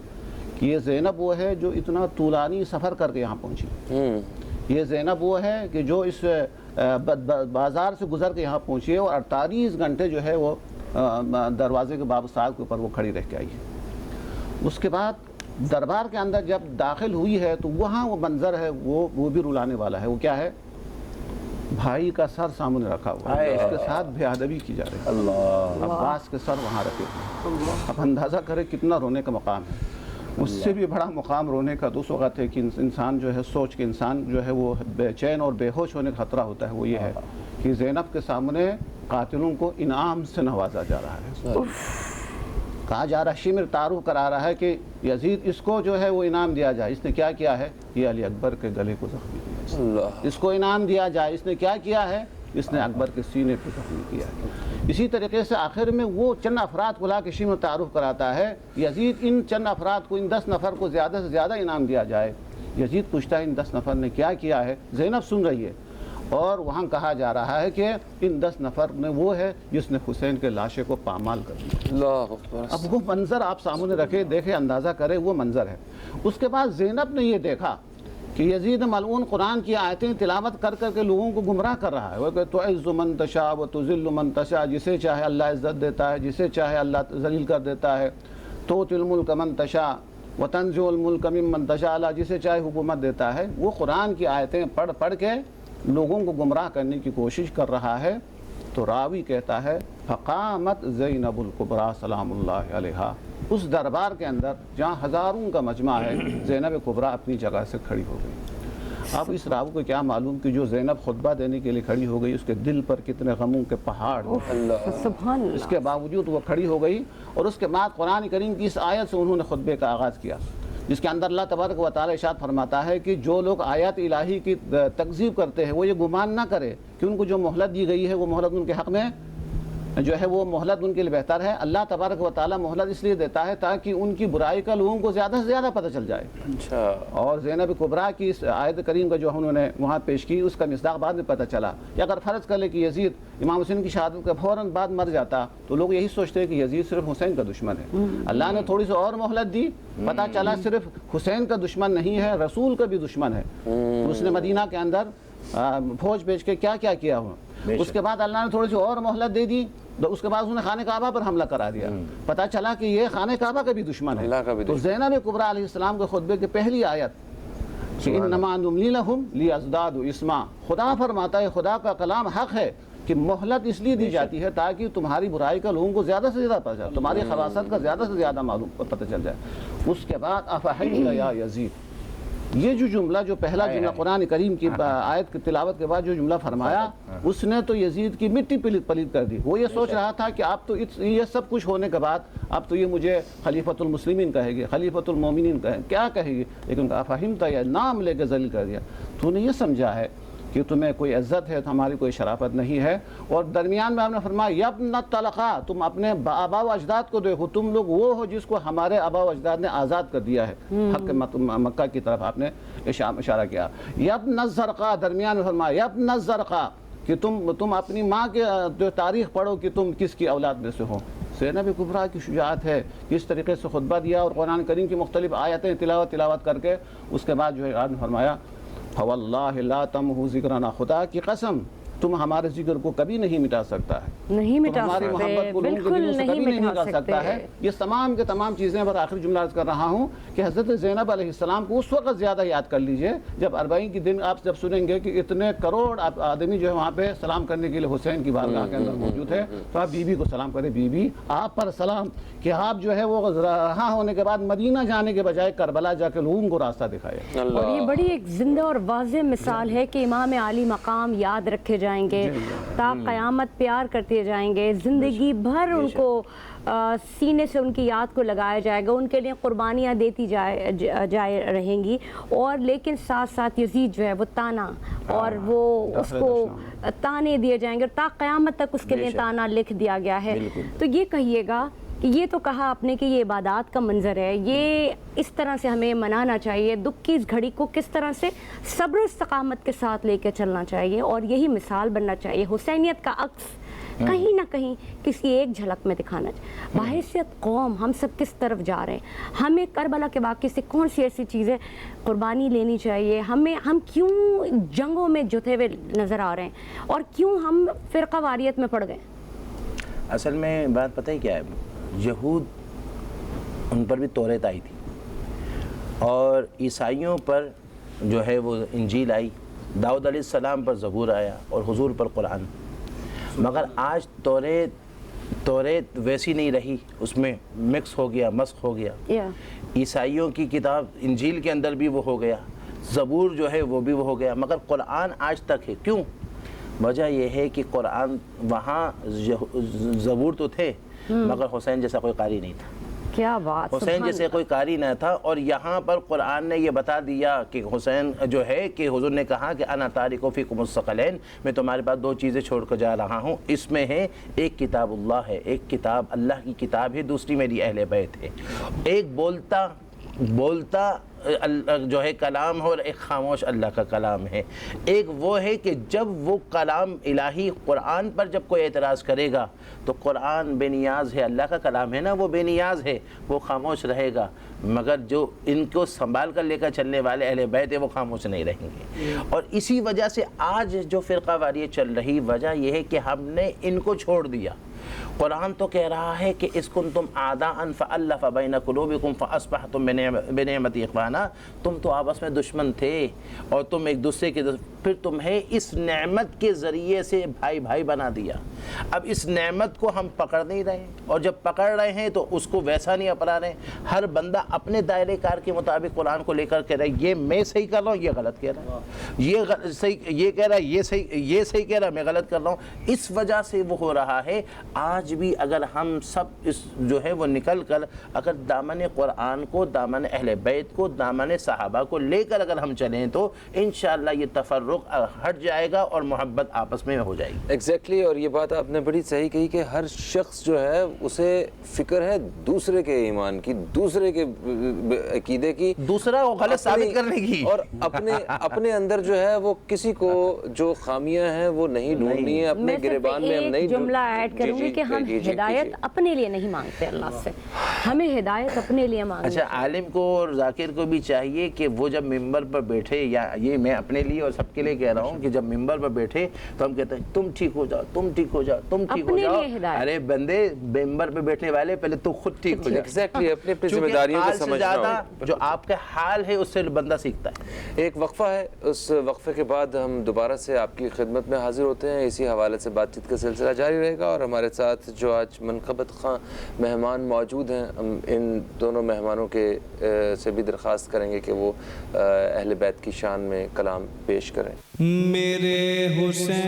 کہ یہ زینب وہ ہے جو اتنا طولانی سفر کر کے یہاں پہنچی. یہ زینب وہ ہے کہ جو اس بازار سے گزر کے یہاں پہنچی ہے، اور 48 گھنٹے جو ہے وہ دروازے کے باب الساعہ کے اوپر وہ کھڑی رہ کے آئی ہے. اس کے بعد دربار کے اندر جب داخل ہوئی ہے تو وہاں وہ منظر ہے وہ بھی رلانے والا ہے. وہ کیا ہے؟ بھائی کا سر سامنے رکھا ہوا ہے، اس کے ساتھ بے ادبی کی جا رہی ہے. عباس کے سر وہاں رکھے ہوئے. اب اندازہ کرے کتنا رونے کا مقام ہے. اس سے بھی بڑا مقام رونے کا تو اس وقت ہے کہ انسان جو ہے سوچ کے انسان جو ہے وہ بے چین اور بے ہوش ہونے کا خطرہ ہوتا ہے. وہ یہ ہے کہ زینب کے سامنے قاتلوں کو انعام سے نوازا جا رہا ہے. کہا جا رہا ہے، شمر تعارف کرا رہا ہے کہ یزید اس کو جو ہے وہ انعام دیا جائے. اس نے کیا کیا ہے؟ یہ علی اکبر کے گلے کو زخمی کیا. اس کو انعام دیا جائے. اس نے کیا کیا ہے؟ اس نے اکبر کے سینے پہ زخمی کیا ہے. اسی طریقے سے آخر میں وہ چند افراد کو لا کے شمر تعارف کراتا ہے. یزید ان چند افراد کو، ان 10 نفر کو زیادہ سے زیادہ انعام دیا جائے. یزید پوچھتا ہے ان 10 نفر نے کیا کیا ہے؟ زینب سن رہی ہے، اور وہاں کہا جا رہا ہے کہ ان 10 نفر میں وہ ہے جس نے حسین کے لاشے کو پامال کر دیا. اب وہ منظر آپ سامنے رکھے، دیکھے، اندازہ کرے، وہ منظر ہے. اس کے بعد زینب نے یہ دیکھا کہ یزید ملعون قرآن کی آیتیں تلاوت کر کر کے لوگوں کو گمراہ کر رہا ہے. وہ کہ تعز من تشاء و تذل من تشاء، جسے چاہے اللہ عزت دیتا ہے، جسے چاہے اللہ ذلیل کر دیتا ہے. تؤتی الملک من تشاء و تنزع الملک ممن تشاء، اللہ جسے چاہے حکومت دیتا ہے. وہ قرآن کی آیتیں پڑھ کے لوگوں کو گمراہ کرنے کی کوشش کر رہا ہے. تو راوی کہتا ہے فقامت زینب الکبریٰ سلام اللہ علیہا، اس دربار کے اندر جہاں ہزاروں کا مجمع ہے، زینب کبریٰ اپنی جگہ سے کھڑی ہو گئی. اب اس راوی کو کیا معلوم کہ جو زینب خطبہ دینے کے لیے کھڑی ہو گئی، اس کے دل پر کتنے غموں کے پہاڑ. سبحان اللہ. اس کے باوجود وہ کھڑی ہو گئی. اور اس کے بعد قرآن کریم کی اس آیت سے انہوں نے خطبے کا آغاز کیا، جس کے اندر اللہ تبارک و تعالی ارشاد فرماتا ہے کہ جو لوگ آیات الہی کی تکذیب کرتے ہیں وہ یہ گمان نہ کرے کہ ان کو جو مہلت دی گئی ہے وہ مہلت ان کے حق میں جو ہے وہ مہلت ان کے لیے بہتر ہے. اللہ تبارک و تعالیٰ مہلت اس لیے دیتا ہے تاکہ ان کی برائی کا لوگوں کو زیادہ سے زیادہ پتہ چل جائے. اچھا. اور زینب کبریٰ کی اس آیت کریم کا جو انہوں نے وہاں پیش کی اس کا مصداق بعد میں پتہ چلا. یا اگر فرض کر لے کہ یزید امام حسین کی شہادت کے فوراً بعد مر جاتا تو لوگ یہی سوچتے ہیں کہ یزید صرف حسین کا دشمن ہے. اللہ نے تھوڑی سی اور مہلت دی, پتہ چلا صرف حسین کا دشمن نہیں ہے, رسول کا بھی دشمن ہے. اس نے مدینہ کے اندر فوج بھیج کے کیا کیا کیا ہوا. اس کے بعد اللہ نے تھوڑی سی اور مہلت دے دی, تو اس کے بعد اس نے خانہ کعبہ پر حملہ کرا دیا. پتہ چلا کہ یہ خانہ کعبہ کا بھی دشمن ہے. تو زینب کبریٰ علیہ السلام کے خطبے کی پہلی آیت کہ انما نملی لہم لیزدادوا اسما, خدا فرماتا ہے, خدا کا کلام حق ہے کہ مہلت اس لیے دی جاتی ہے تاکہ تمہاری برائی کا لوگوں کو زیادہ سے زیادہ پتہ چلے, تمہاری خباثت کا زیادہ سے زیادہ معلوم پتہ چل جائے. اس کے بعد افحمت یا یزید, یہ جو جملہ, جو پہلا جملہ قرآن کریم کی آیت کی تلاوت کے بعد جو جملہ فرمایا, اس نے تو یزید کی مٹی پلید کر دی. وہ یہ سوچ رہا تھا کہ اب تو یہ سب کچھ ہونے کے بعد اب تو یہ مجھے خلیفۃ المسلمین کہے گی, خلیفۃ المومنین کیا کہے گی, لیکن افہمت یا نام لے کے ذلیل کر دیا. تو نے یہ سمجھا ہے کہ تمہیں کوئی عزت ہے, ہماری کوئی شرافت نہیں ہے. اور درمیان میں آپ نے فرمایا یا ابن الطلقاء, تم اپنے آبا و اجداد کو دیکھو, تم لوگ وہ ہو جس کو ہمارے آبا و اجداد نے آزاد کر دیا ہے. حق مکہ کی طرف آپ نے اشارہ کیا. یا ابن الزرقاء, درمیان میں فرمایا یا ابن الزرقاء کہ تم اپنی ماں کے جو تاریخ پڑھو کہ تم کس کی اولاد میں سے ہو. زینب کبریٰ کی شجاعت ہے, کس طریقے سے خطبہ دیا اور قرآن کریم کی مختلف آیتیں تلاوت کر کے اس کے بعد جو ہے آپ نے فرمایا فواللہ لا تمحو ذکرنا, خدا کی قسم تم ہمارے ذکر کو کبھی نہیں مٹا سکتا ہے, نہیں مٹا ہماری سکتے, محبت کو لوگوں کے دلوں سے کبھی نہیں نکال سکتا ہے. یہ تمام کے تمام چیزیں پر آخری جملہ عرض کر رہا ہوں کہ حضرت زینب علیہ السلام کو اس وقت زیادہ یاد کر لیجئے جب اربعین کی دن آپ جب سنیں گے کہ اتنے کروڑ آدمی جو ہے وہاں پہ سلام کرنے کے لیے حسین کی بارگاہ کے اندر موجود ہے, تو آپ بی بی کو سلام کریں, بی بی آپ پر سلام کہ آپ جو ہے وہ رہا ہونے کے بعد مدینہ جانے کے بجائے کربلا جا کے لوگوں کو راستہ دکھائے. اور یہ بڑی ایک زندہ اور واضح مثال ہے کہ امام عالی مقام یاد رکھے جائیں گے, تا قیامت پیار کرتے جائیں گے, زندگی بھر ان کو سینے سے ان کی یاد کو لگایا جائے گا, ان کے لیے قربانیاں دیتی جائے رہیں گی. اور لیکن ساتھ ساتھ یزید جو ہے وہ تانا, اور وہ اس کو تانے دیے جائیں گے, اور تا قیامت تک اس کے لیے تانا لکھ دیا گیا ہے. تو یہ کہیے گا کہ یہ تو کہا آپ نے کہ یہ عبادات کا منظر ہے, یہ اس طرح سے ہمیں منانا چاہیے, دکھ کی اس گھڑی کو کس طرح سے صبر و استقامت کے ساتھ لے کے چلنا چاہیے, اور یہی مثال بننا چاہیے. حسینیت کا عکس کہیں نہ کہیں کسی ایک جھلک میں دکھانا چاہیے. بحیثیت قوم ہم سب کس طرف جا رہے ہیں, ہمیں کربلا کے واقعے سے کون سی ایسی چیزیں قربانی لینی چاہیے, ہم کیوں جنگوں میں جتے ہوئے نظر آ رہے ہیں, اور کیوں ہم فرقہ واریت میں پڑ گئے. اصل میں بات پتہ ہی کیا ہے, یہود ان پر بھی توریت آئی تھی, اور عیسائیوں پر جو ہے وہ انجیل آئی, داؤد علیہ السلام پر زبور آیا, اور حضور پر قرآن. مگر آج توریت ویسی نہیں رہی, اس میں مکس ہو گیا, مسخ ہو گیا. عیسائیوں کی کتاب انجیل کے اندر بھی وہ ہو گیا, زبور جو ہے وہ بھی وہ ہو گیا, مگر قرآن آج تک ہے. کیوں؟ وجہ یہ ہے کہ قرآن وہاں زبور تو تھے مگر حسین جیسا کوئی قاری نہیں تھا. کیا بات, حسین جیسے کوئی قاری نہ تھا. اور یہاں پر قرآن نے یہ بتا دیا کہ حسین جو ہے کہ حضور نے کہا کہ انا تارک فیکم الثقلین, میں تمہارے پاس دو چیزیں چھوڑ کر جا رہا ہوں. اس میں ہے ایک کتاب اللہ ہے, ایک کتاب اللہ کی کتاب ہے, دوسری میری اہل بیت ہے. ایک بولتا جو ہے کلام ہے, اور ایک خاموش اللہ کا کلام ہے. ایک وہ ہے کہ جب وہ کلام الہی قرآن پر جب کوئی اعتراض کرے گا تو قرآن بے نیاز ہے, اللہ کا کلام ہے نا, وہ بے نیاز ہے, وہ خاموش رہے گا. مگر جو ان کو سنبھال کر لے کر چلنے والے اہل بیت ہے وہ خاموش نہیں رہیں گے. اور اسی وجہ سے آج جو فرقہ واریت چل رہی, وجہ یہ ہے کہ ہم نے ان کو چھوڑ دیا. قرآن تو کہہ رہا ہے کہ اس کنتم اعداء فالف بین قلوبکم فاصبحتم بنعمتی اخوانا, تم تو آپس میں دشمن تھے اور تم ایک دوسرے کے پھر تمہیں اس نعمت کے ذریعے سے بھائی بھائی بنا دیا. اب اس نعمت کو ہم پکڑ نہیں رہے, اور جب پکڑ رہے ہیں تو اس کو ویسا نہیں اپنا رہے. ہر بندہ اپنے دائرے کار کے مطابق قرآن کو لے کر کہہ رہا ہے یہ میں صحیح کر رہا ہوں, یہ غلط کہہ رہا ہے, یہ صحیح یہ کہہ رہا ہے, یہ صحیح کہہ رہا ہے, میں غلط کر رہا ہوں. اس وجہ سے وہ ہو رہا ہے. آج بھی اگر ہم سب اس جو ہے وہ نکل کر اگر دامن قرآن کو, دامن اہل بیت کو, دامن صحابہ کو لے کر اگر ہم چلیں تو انشاءاللہ یہ تفرق ہٹ جائے گا اور محبت آپس میں ہو جائے گی. ایگزیکٹلی. اور یہ بات آپ آپ نے بڑی صحیح کہی کہ ہر شخص جو ہے اسے فکر ہے دوسرے کے ایمان کی، دوسرے کے عقیدے کی، دوسرا کو غلط ثابت کرنے کی، اور اپنے اندر جو ہے وہ کسی کو جو خامیاں ہیں وہ نہیں ڈھونڈنی ہے، اپنے گریبان میں ہم نہیں جملہ ایڈ کروں گی کہ ہم ہدایت اپنے لیے نہیں مانگتے اللہ سے، ہمیں ہدایت اپنے لیے مانگنا۔ اچھا، عالم کو اور ذاکر کو بھی چاہیے کہ وہ جب ممبر پر بیٹھے، یا یہ میں اپنے لیے اور سب کے لیے کہہ رہا ہوں کہ جب ممبر پر بیٹھے تو ہم کہتے ہیں تم ٹھیک ہو جاؤ، تم ٹھیک ہو جاؤ، تم ٹھیک ہو جاؤ۔ ارے بندے، ممبر پہ بیٹھنے والے پہلے تو خود ٹھیک ہو جائے۔ ایگزیکٹلی، اپنی ذمہ داریوں کو سمجھنا ہوگا۔ جو آپ کا حال ہے اس سے بندہ سیکھتا ہے۔ ایک وقفہ ہے، اس وقفے کے بعد ہم دوبارہ سے آپ کی خدمت میں حاضر ہوتے ہیں۔ اسی حوالے سے بات چیت کا سلسلہ جاری رہے گا، اور ہمارے ساتھ جو آج منقبت خواں مہمان موجود ہیں، ہم ان دونوں مہمانوں کے سے بھی درخواست کریں گے کہ وہ اہل بیت کی شان میں کلام پیش کریں۔ میرے حسین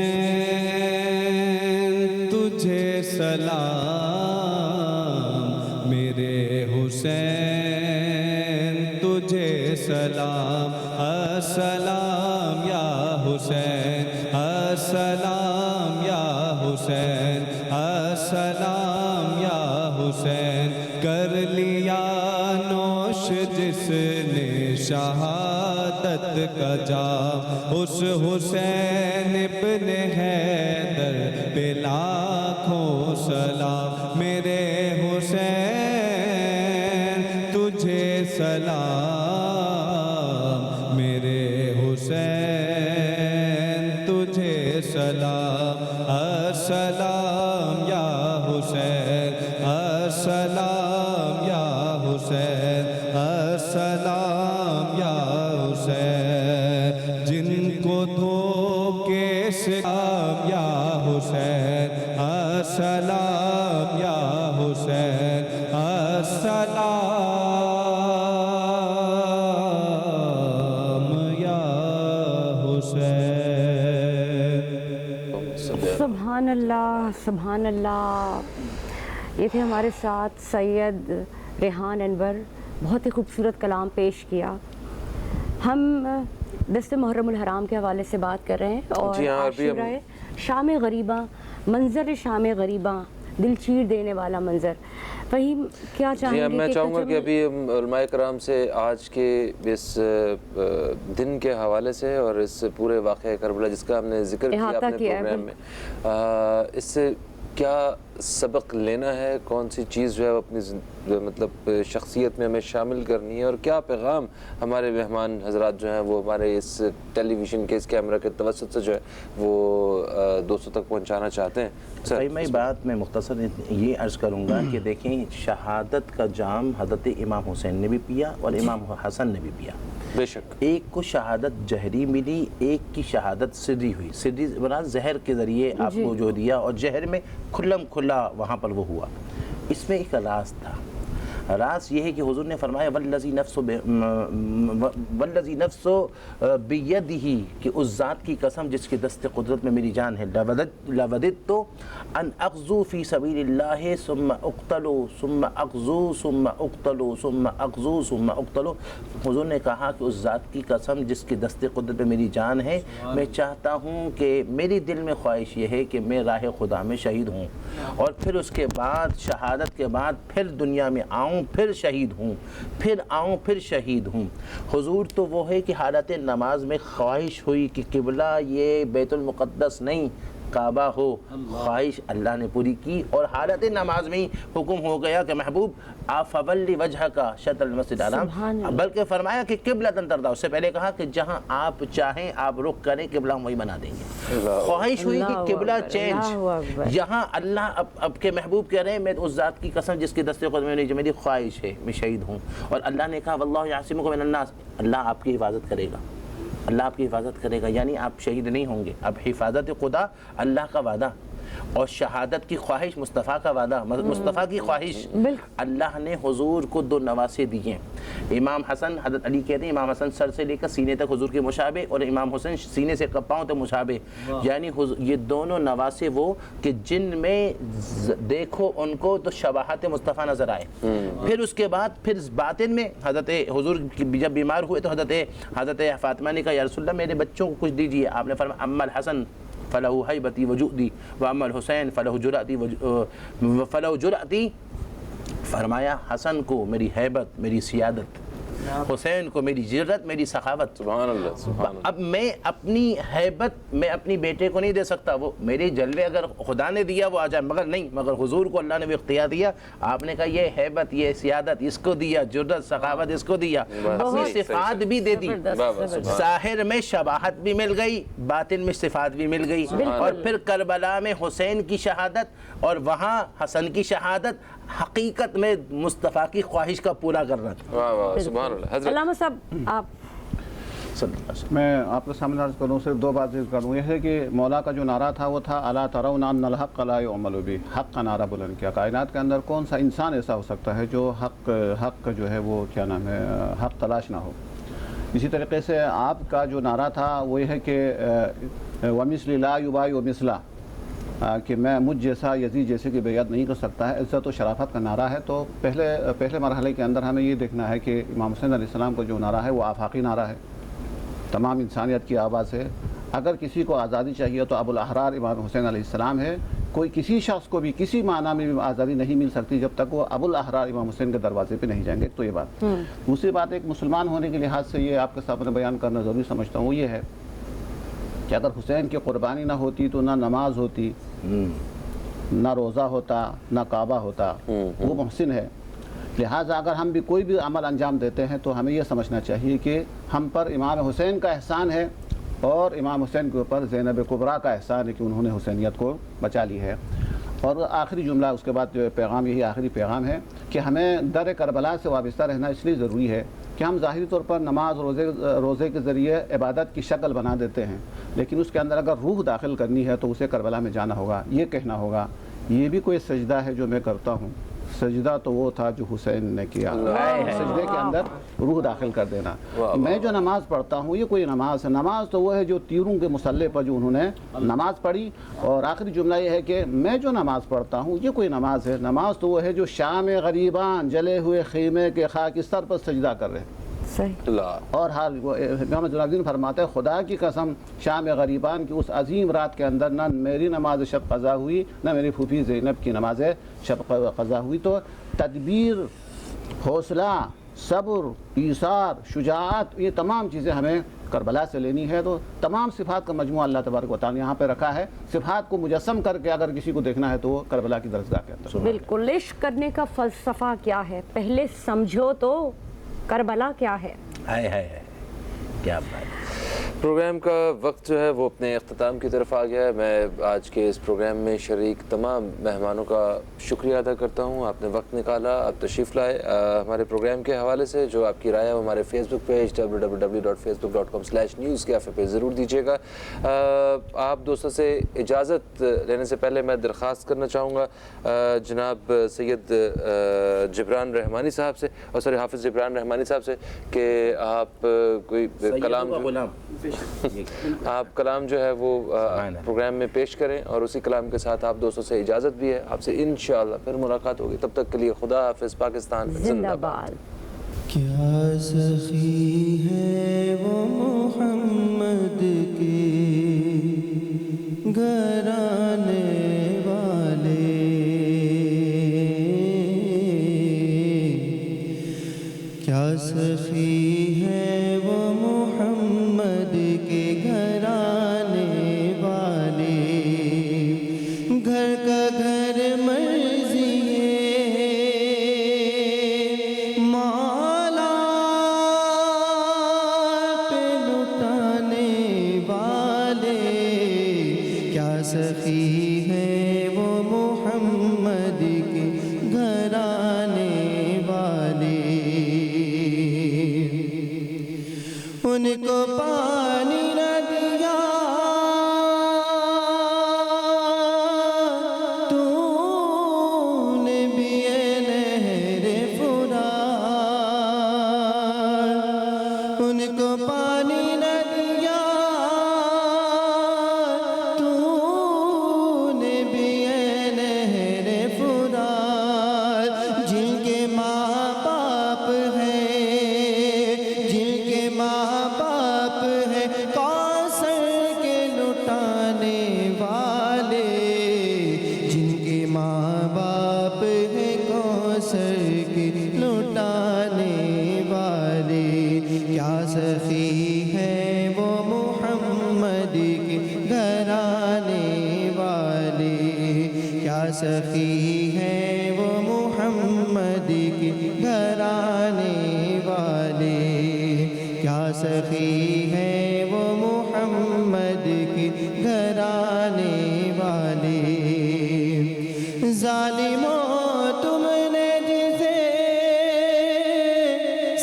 تجھے سلام، میرے حسین تجھے سلام، السلام یا حسین، السلام یا حسین، السلام یا حسین۔ کر لیا نوش جس نے شہادت کا جام، اس حسین ابن حیدر پہ لاکھوں سلام۔ میرے حسین تجھے سلام، میرے حسین تجھے سلام، السلام یا حسین، السلام یا حسین، السلام یا حسین۔ جن کو دھوکے سے یا حسین، السلام یا حسین، السلام یا حسین۔ سبحان اللہ، سبحان اللہ۔ یہ تھے ہمارے ساتھ سید ریحان انور، بہت ہی خوبصورت کلام پیش کیا۔ ہم دست محرم الحرام کے حوالے سے بات کر رہے ہیں، اور عاشورہ شام غریباں، منظر شام غریباں، دل چیر دینے والا منظر۔ فہیم، کیا چاہیں گے؟ میں چاہوں گا کہ ابھی علماء کرام سے آج کے اس دن کے حوالے سے اور اس پورے واقعہ کربلا جس کا ہم نے ذکر کیا اپنے پروگرام میں، اس سے کیا سبق لینا ہے، کون سی چیز جو ہے اپنی مطلب شخصیت میں ہمیں شامل کرنی ہے، اور کیا پیغام ہمارے مہمان حضرات جو ہیں وہ ہمارے اس ٹیلی ویژن کے اس کیمرہ کے توسط سے جو ہے وہ دوستوں تک پہنچانا چاہتے ہیں؟ صحیح، میں بات میں مختصر یہ عرض کروں گا کہ دیکھیں، شہادت کا جام حضرت امام حسین نے بھی پیا اور امام حسن نے بھی پیا۔ بے شک، ایک کو شہادت جہری ملی، ایک کی شہادت سری ہوئی۔ سری مراد زہر کے ذریعے آپ کو جو دیا، اور زہر میں کھلم کھلا وہاں پر وہ ہوا۔ اس میں ایک راز تھا۔ راز یہ ہے کہ حضور نے فرمایا والذی نفس بیدہ، کہ اس ذات کی قسم جس کی دست قدرت میں میری جان ہے، لوددت ان اغزو فی سبیل اللہ ثم اقتلوا ثم اغزو ثم اقتلوا ثم اغزو ثم اقتلوا۔ حضور نے کہا کہ اس ذات کی قسم جس کی دست قدرت میں میری جان ہے، میں چاہتا ہوں کہ میری دل میں خواہش یہ ہے کہ میں راہ خدا میں شہید ہوں، اور پھر اس کے بعد شہادت کے بعد پھر دنیا میں آؤں، پھر شہید ہوں، پھر آؤں، پھر شہید ہوں۔ حضور تو وہ ہے کہ حالت نماز میں خواہش ہوئی کہ قبلہ یہ بیت المقدس نہیں کعبہ ہو، خواہش اللہ نے پوری کی، اور حالت نماز میں ہی حکم ہو گیا کہ محبوب آپ فولی وجہ کا شطر المسجد الحرام، بلکہ فرمایا کہ قبلہ ترضا۔ اس سے پہلے کہا کہ جہاں آپ چاہیں آپ رخ کریں، قبلہ ہم وہی بنا دیں گے۔ خواہش ہوئی کہ قبلہ چینج، یہاں اللہ اب کے محبوب کہہ رہے ہیں میں اس ذات کی قسم جس کی دست قدرت میں میری خواہش ہے میں شہید ہوں، اور اللہ نے کہا واللہ یعصمک من الناس، اللہ آپ کی حفاظت کرے گا، اللہ آپ کی حفاظت کرے گا، یعنی آپ شہید نہیں ہوں گے۔ اب حفاظت خدا اللہ کا وعدہ، اور شہادت کی خواہش مصطفیٰ کا وعدہ، مصطفیٰ کی خواہش۔ اللہ نے حضور کو دو نواسے دیے۔ امام حسن، حضرت علی کہتے ہیں امام حسن سر سے لے کر سینے تک حضور کے مشابہ، اور امام حسین سینے سے پاؤں تک مشابہ، یعنی یہ دونوں نواسے وہ کہ جن میں دیکھو ان کو تو شباہت مصطفیٰ نظر آئے۔ پھر اس کے بعد پھر باطن میں حضرت حضور جب بیمار ہوئے تو حضرت فاطمہ نے کہا یا رسول اللہ میرے بچوں کو کچھ دیجیے، آپ نے فرمایا اما الحسن فلہ ہیبتی وجودی واما الحسین فلہ جرأتی، فرمایا حسن کو میری ہیبت، میری سیادت، حسین کو میری جرت، میری سخاوت. سبحان اللہ سبحان اللہ. اب میں اپنی ہیبت میں اپنی بیٹے کو نہیں دے سکتا، وہ میرے جلوے اگر خدا نے دیا وہ آ جائے، مگر نہیں، مگر حضور کو اللہ نے بھی اختیار دیا. آپ نے کہا یہ ہیبت، یہ سیادت اس کو دیا، جرت سخاوت اس کو دیا، اپنی صفات بھی دے دی. ظاہر میں شباہت بھی مل گئی، باطن میں صفات بھی مل گئی. اور پھر کربلا میں حسین کی شہادت اور وہاں حسن کی شہادت، حقیقت میں مصطفیٰ کی خواہش کا پورا کرنا. واہ واہ سبحان اللہ. حضرت علامہ صاحب آپ. میں آپ کے سامنے عرض کروں، صرف دو بات ذکر کروں. یہ ہے کہ مولا کا جو نعرہ تھا وہ تھا الا ترون ان الحق لا يعمل به، حق کا نعرہ بلند کیا. کائنات کے اندر کون سا انسان ایسا ہو سکتا ہے جو حق جو ہے وہ کیا نام ہے حق تلاش نہ ہو. اسی طریقے سے آپ کا جو نعرہ تھا وہ یہ ہے کہ ومثل لا یبایع مثلا، کہ میں مجھ جیسا یزید جیسے کی بیعت نہیں کر سکتا ہے. عزت و شرافت کا نعرہ ہے. تو پہلے مرحلے کے اندر ہمیں یہ دیکھنا ہے کہ امام حسین علیہ السلام کا جو نعرہ ہے وہ آفاقی نعرہ ہے، تمام انسانیت کی آواز ہے. اگر کسی کو آزادی چاہیے تو ابو الاحرار امام حسین علیہ السلام ہے. کوئی کسی شخص کو بھی کسی معنی میں بھی آزادی نہیں مل سکتی جب تک وہ ابو الاحرار امام حسین کے دروازے پہ نہیں جائیں گے. تو یہ بات. دوسری بات ایک مسلمان ہونے کے لحاظ سے یہ آپ کے سامنے بیان کرنا ضروری سمجھتا ہوں، وہ یہ ہے کہ اگر حسین کی قربانی نہ ہوتی تو نہ نماز ہوتی، نہ روزہ ہوتا، نہ کعبہ ہوتا. وہ محسن ہے. لہٰذا اگر ہم بھی کوئی بھی عمل انجام دیتے ہیں تو ہمیں یہ سمجھنا چاہیے کہ ہم پر امام حسین کا احسان ہے اور امام حسین کے اوپر زینب کبریٰ کا احسان ہے کہ انہوں نے حسینیت کو بچا لی ہے. اور آخری جملہ اس کے بعد جو پیغام، یہی آخری پیغام ہے کہ ہمیں در کربلا سے وابستہ رہنا اس لیے ضروری ہے کہ ہم ظاہری طور پر نماز روزے کے ذریعے عبادت کی شکل بنا دیتے ہیں، لیکن اس کے اندر اگر روح داخل کرنی ہے تو اسے کربلا میں جانا ہوگا. یہ کہنا ہوگا یہ بھی کوئی سجدہ ہے جو میں کرتا ہوں، سجدہ تو وہ تھا جو حسین نے کیا. سجدے کے اندر روح داخل کر دینا. میں جو نماز پڑھتا ہوں یہ کوئی نماز ہے، نماز تو وہ ہے جو تیروں کے مسلح پر جو انہوں نے نماز پڑھی. اور آخری جملہ یہ ہے کہ میں جو نماز پڑھتا ہوں یہ کوئی نماز ہے، نماز تو وہ ہے جو شام غریبان جلے ہوئے خیمے کے خاکستر پر سجدہ کر رہے ہیں. اور محمد جلال الدین فرماتے ہیں خدا کی قسم شام غریبان کی اس عظیم رات کے اندر نہ میری نماز شب قضا ہوئی نہ میری پھوپھی زینب کی نماز شب قضا ہوئی. تو تدبیر، حوصلہ، صبر، ایثار، شجاعت، یہ تمام چیزیں ہمیں کربلا سے لینی ہے. تو تمام صفات کا مجموعہ اللہ تبارک و تعالیٰ نے یہاں پہ رکھا ہے. صفات کو مجسم کر کے اگر کسی کو دیکھنا ہے تو وہ کربلا کی درسگاہ کے اندر. بالکل. عشق کرنے کا فلسفہ کیا ہے پہلے سمجھو تو کربلا کیا ہے. کیا بات. پروگرام کا وقت جو ہے وہ اپنے اختتام کی طرف آ گیا ہے. میں آج کے اس پروگرام میں شریک تمام مہمانوں کا شکریہ ادا کرتا ہوں. آپ نے وقت نکالا، آپ تشریف لائے. ہمارے پروگرام کے حوالے سے جو آپ کی رائے ہے وہ ہمارے فیس بک پیج www.facebook.com/news کیفے پہ ضرور دیجیے گا. آپ دوستوں سے اجازت لینے سے پہلے میں درخواست کرنا چاہوں گا جناب سید جبران رحمانی صاحب سے اور حافظ جبران رحمانی صاحب سے کہ آپ کوئی کلام جو ہے وہ پروگرام میں پیش کریں اور اسی کلام کے ساتھ آپ دوستوں سے اجازت بھی ہے. آپ سے انشاءاللہ پھر ملاقات ہوگی. تب تک کے لیے خدا حافظ. پاکستان زندہ باد. کیا سخی ہے وہ محمد کے گھرانے والے، کیا سخی ہے وہ محمد کے گھرانے والے. گھر کا گھر مرضی مولا پہ لٹانے والے، کیا سخی ہے وہ محمد کے گھرانے والے. ان کو پانی نہ دیا تو نے بھی اے نہر فرات، ان کو پانی نہ دیا تو نے بھی اے نہر فرات. جن کے ماں باپ ہیں، جن کے ماں باپ سخی ہیں وہ محمد کے گھرانے والے، کیا سخی ہیں وہ محمد کے گھرانے والے۔ ظالموں تم نے جسے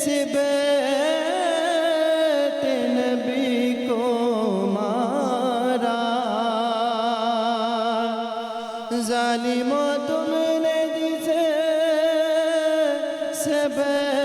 صبح نبی کو مارا، ظالموں تم نے جسے صبح